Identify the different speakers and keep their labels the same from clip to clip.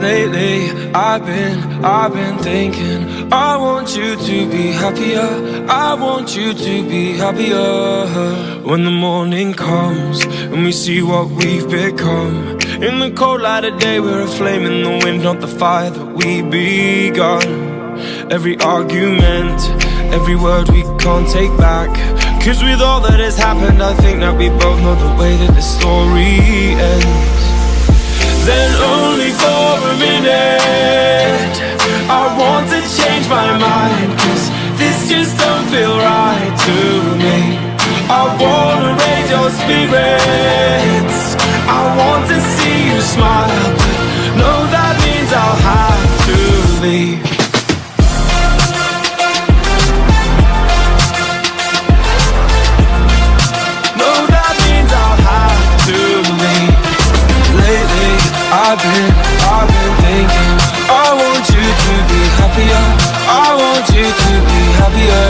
Speaker 1: Lately, I've been thinking, I want you to be happier, I want you to be happier. When the morning comes and we see what we've become, in the cold light of day we're a flame in the wind, not the fire that we begun. Every argument, every word we can't take back, 'cause with all that has happened I think that we both know the way that the story ends. Then only for a minute I want to change my mind, 'cause this just don't feel right to me. I wanna raise your spirits, I want to see you smile, but no, that means I'll have to leave. No, that means I'll have to leave. Lately, I've been thinking, I want you to be happier, I want you to be happier.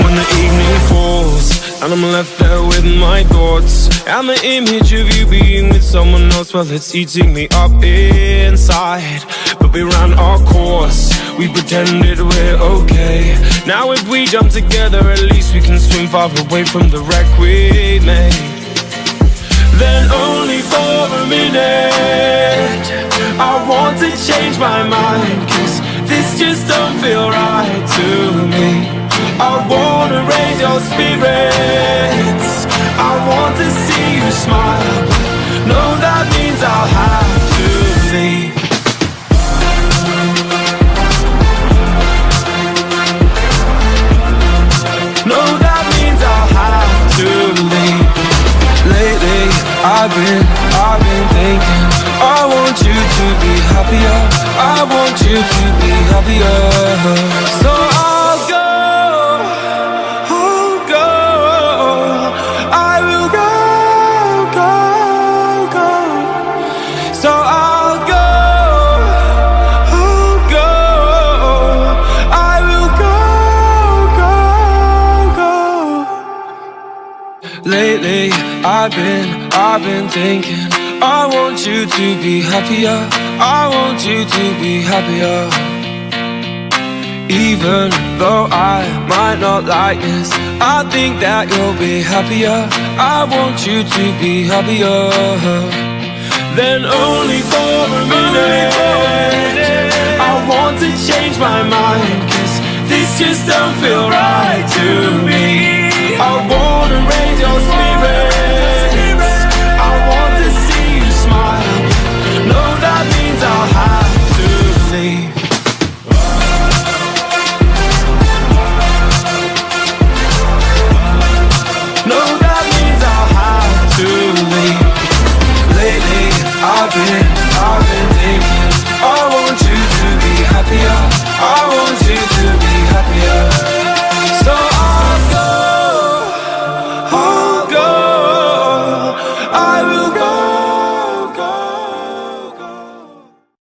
Speaker 1: When the evening falls and I'm left there with my thoughts, and the image of you being with someone else, well, it's eating me up inside. But we ran our course, we pretended we're okay. Now if we jump together, at least we can swim far away from the wreck we made. Then only for a minute I want to change my mind, 'cause this just don't feel right to me. I wanna raise your spirits, I want to see you smile, but no, that means I'll have to leave. No, that means I'll have to leave. Lately, I've been thinking, I want you to be happier, I want you to be happier. So I'll go, I will go. So I'll go, I will go. Lately, I've been thinking, I want you to be happier, I want you to be happier. Even though I might not like this, I think that you'll be happier, I want you to be happier. Then only for a minute